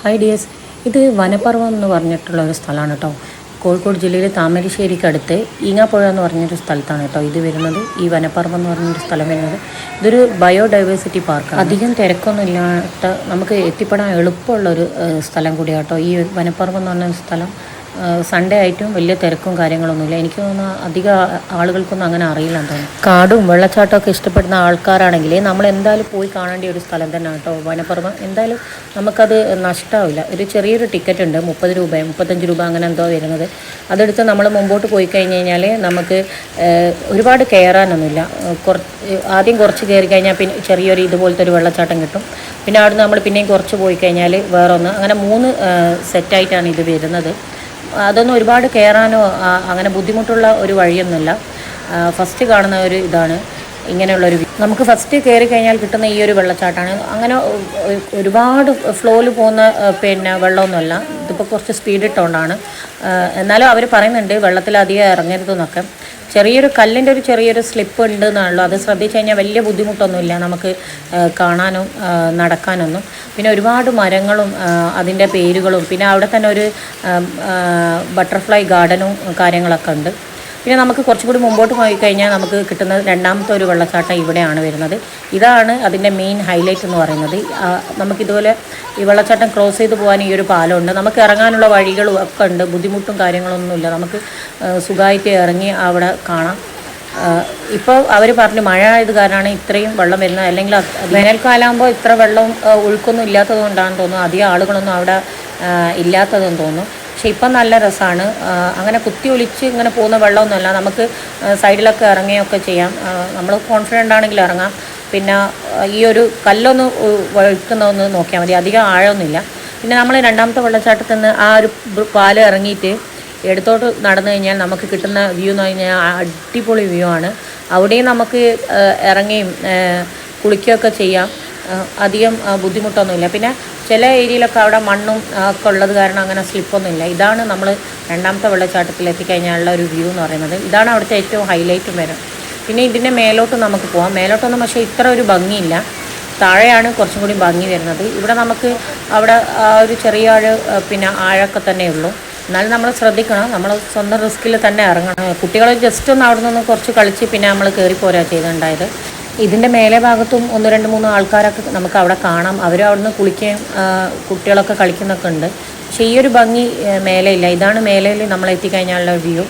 Hi dears, ഇത് വനപർവ്വം എന്ന് പറഞ്ഞിട്ടുള്ള ഒരു സ്ഥലമാണ് കേട്ടോ. കോഴിക്കോട് ജില്ലയിൽ താമരശ്ശേരിക്കടുത്ത് ഈങ്ങാപ്പുഴ എന്ന് പറഞ്ഞൊരു സ്ഥലത്താണ് കേട്ടോ ഇത് വരുന്നത്. ഈ വനപർവ്വം എന്ന് പറഞ്ഞൊരു സ്ഥലം വരുന്നത് ഇതൊരു ബയോഡൈവേഴ്സിറ്റി പാർക്കാണ്. അധികം തിരക്കൊന്നും ഇല്ലാത്ത നമുക്ക് എത്തിപ്പെടാൻ എളുപ്പമുള്ളൊരു സ്ഥലം കൂടിയാണ് കേട്ടോ ഈ വനപർവ്വം എന്ന് പറഞ്ഞ സ്ഥലം. സൺഡേ ആയിട്ടും വലിയ തിരക്കും കാര്യങ്ങളൊന്നുമില്ല. എനിക്ക് തോന്നുന്നു അധികം ആളുകൾക്കൊന്നും അങ്ങനെ അറിയില്ലെന്ന് തോന്നുന്നു. കാടും വെള്ളച്ചാട്ടമൊക്കെ ഇഷ്ടപ്പെടുന്ന ആൾക്കാരാണെങ്കിൽ നമ്മൾ എന്തായാലും പോയി കാണേണ്ട ഒരു സ്ഥലം തന്നെ കേട്ടോ വനപർവ്വം. എന്തായാലും നമുക്കത് നഷ്ടമാവില്ല. ഒരു ചെറിയൊരു ടിക്കറ്റ് ഉണ്ട്, 30 രൂപ 35 രൂപ അങ്ങനെ എന്തോ വരുന്നത്. അതെടുത്ത് നമ്മൾ മുമ്പോട്ട് പോയി കഴിഞ്ഞ് കഴിഞ്ഞാൽ നമുക്ക് ഒരുപാട് കയറാനൊന്നുമില്ല. ആദ്യം കുറച്ച് കയറി കഴിഞ്ഞാൽ പിന്നെ ചെറിയൊരു ഇതുപോലത്തെ ഒരു വെള്ളച്ചാട്ടം കിട്ടും. പിന്നെ അവിടുന്ന് നമ്മൾ പിന്നെയും കുറച്ച് പോയി കഴിഞ്ഞാൽ വേറൊന്ന്, അങ്ങനെ 3 സെറ്റായിട്ടാണ് ഇത് വരുന്നത്. അതൊന്നും ഒരുപാട് കയറാനോ അങ്ങനെ ബുദ്ധിമുട്ടുള്ള ഒരു വഴിയൊന്നുമില്ല. ഫസ്റ്റ് കാണുന്ന ഒരു ഇതാണ് ഇങ്ങനെയുള്ളൊരു നമുക്ക് ഫസ്റ്റ് കയറി കഴിഞ്ഞാൽ കിട്ടുന്ന ഈ ഒരു വെള്ളച്ചാട്ടമാണ്. അങ്ങനെ ഒരുപാട് ഫ്ലോയിൽ പോകുന്ന വെള്ളമൊന്നുമല്ല. ഇതിപ്പോൾ കുറച്ച് സ്പീഡ് ഇട്ടുകൊണ്ടാണ്. എന്നാലും അവർ പറയുന്നുണ്ട് വെള്ളത്തിലധികം ഇറങ്ങരുതെന്നൊക്കെ. ചെറിയൊരു കല്ലിൻ്റെ ചെറിയൊരു സ്ലിപ്പ് ഉണ്ട് എന്നാണല്ലോ. അത് ശ്രദ്ധിച്ചു കഴിഞ്ഞാൽ വലിയ ബുദ്ധിമുട്ടൊന്നുമില്ല നമുക്ക് കാണാനും നടക്കാനൊന്നും. പിന്നെ ഒരുപാട് മരങ്ങളും അതിൻ്റെ പേരുകളും പിന്നെ അവിടെ തന്നെ ഒരു ബട്ടർഫ്ലൈ ഗാർഡനും കാര്യങ്ങളൊക്കെ ഉണ്ട്. പിന്നെ നമുക്ക് കുറച്ചും കൂടി മുമ്പോട്ട് പോയി കഴിഞ്ഞാൽ നമുക്ക് കിട്ടുന്ന രണ്ടാമത്തെ ഒരു വെള്ളച്ചാട്ടം ഇവിടെയാണ് വരുന്നത്. ഇതാണ് അതിൻ്റെ മെയിൻ ഹൈലൈറ്റ് എന്ന് പറയുന്നത്. നമുക്കിതുപോലെ ഈ വെള്ളച്ചാട്ടം ക്രോസ് ചെയ്ത് പോകാൻ ഈ ഒരു പാലമുണ്ട്. നമുക്ക് ഇറങ്ങാനുള്ള വഴികളും ഒക്കെ ഉണ്ട്. ബുദ്ധിമുട്ടും കാര്യങ്ങളൊന്നുമില്ല. നമുക്ക് സുഖമായിട്ട് ഇറങ്ങി അവിടെ കാണാം. ഇപ്പോൾ അവർ പറഞ്ഞു മഴ ആയത് കാരണമാണ് ഇത്രയും വെള്ളം വരുന്നത്. അല്ലെങ്കിൽ വേനൽക്കാലമാകുമ്പോൾ ഇത്ര വെള്ളം ഒഴുക്കൊന്നും ഇല്ലാത്തത് കൊണ്ടാണെന്ന് തോന്നുന്നു. അധികം ആളുകളൊന്നും അവിടെ ഇല്ലാത്തതെന്ന് തോന്നുന്നു. പക്ഷേ ഇപ്പം നല്ല രസമാണ്. അങ്ങനെ കുത്തി ഒലിച്ച് ഇങ്ങനെ പോകുന്ന വെള്ളമൊന്നുമല്ല. നമുക്ക് സൈഡിലൊക്കെ ഇറങ്ങുകയൊക്കെ ചെയ്യാം. നമ്മൾ കോൺഫിഡൻ്റ് ആണെങ്കിൽ ഇറങ്ങാം. പിന്നെ ഈ ഒരു കല്ലൊന്ന് വഴുക്കുന്നതൊന്ന് നോക്കിയാൽ മതി. അധികം ആഴമൊന്നുമില്ല. പിന്നെ നമ്മൾ രണ്ടാമത്തെ വെള്ളച്ചാട്ടത്തിൽ നിന്ന് ആ ഒരു പാല് ഇറങ്ങിയിട്ട് എടുത്തോട്ട് നടന്നു കഴിഞ്ഞാൽ നമുക്ക് കിട്ടുന്ന വ്യൂ എന്ന് പറഞ്ഞാൽ അടിപൊളി വ്യൂ ആണ്. അവിടെയും നമുക്ക് ഇറങ്ങിയും കുളിക്കുകയൊക്കെ ചെയ്യാം. അധികം ബുദ്ധിമുട്ടൊന്നുമില്ല. പിന്നെ ചില ഏരിയയിലൊക്കെ അവിടെ മണ്ണും ഒക്കെ ഉള്ളത് കാരണം അങ്ങനെ സ്ലിപ്പൊന്നുമില്ല. ഇതാണ് നമ്മൾ രണ്ടാമത്തെ വെള്ളച്ചാട്ടത്തിൽ എത്തിക്കഴിഞ്ഞാലുള്ള ഒരു വ്യൂ എന്ന് പറയുന്നത്. ഇതാണ് അവിടുത്തെ ഏറ്റവും ഹൈലൈറ്റും വരും. പിന്നെ ഇതിൻ്റെ മേലോട്ട് നമുക്ക് പോകാം. മേലോട്ടൊന്നും പക്ഷേ ഇത്ര ഒരു ഭംഗിയില്ല. താഴെയാണ് കുറച്ചും കൂടി ഭംഗി വരുന്നത്. ഇവിടെ നമുക്ക് അവിടെ ആ ഒരു ചെറിയ പിന്നെ ആഴമൊക്കെ തന്നെ ഉള്ളൂ. എന്നാലും നമ്മൾ ശ്രദ്ധിക്കണം. നമ്മൾ സ്വന്തം റിസ്കിൽ തന്നെ ഇറങ്ങണം. കുട്ടികൾ ജസ്റ്റ് ഒന്ന് അവിടെ നിന്ന് കുറച്ച് കളിച്ച് പിന്നെ നമ്മൾ കയറിപ്പോരാ ചെയ്തിട്ടുണ്ടായത്. ഇതിൻ്റെ മേലെ ഭാഗത്തും 1, 2, 3 ആൾക്കാരൊക്കെ നമുക്ക് അവിടെ കാണാം. അവരും അവിടെ നിന്ന് കുളിക്കുകയും കുട്ടികളൊക്കെ കളിക്കുന്നൊക്കെ ഉണ്ട്. പക്ഷേ ഈ ഒരു ഭംഗി മേലെയില്ല. ഇതാണ് മേലയിൽ നമ്മൾ എത്തിക്കഴിഞ്ഞാലുള്ള വ്യൂ.